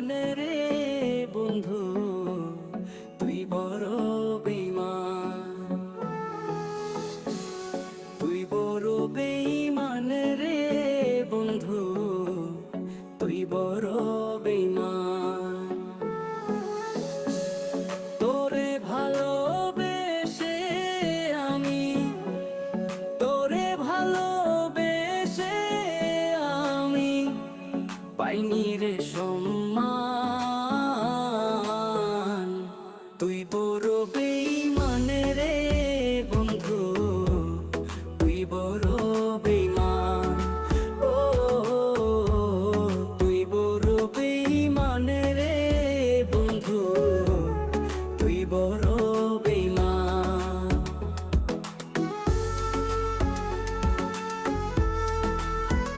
রে বন্ধু, তুই বড় বেঈমান। তুই বড় বেঈমান রে বন্ধু, তুই বড় বেঈমান। তোরে ভালোবেসে আমি, তোরে ভালোবেসে আমি পাইনি রে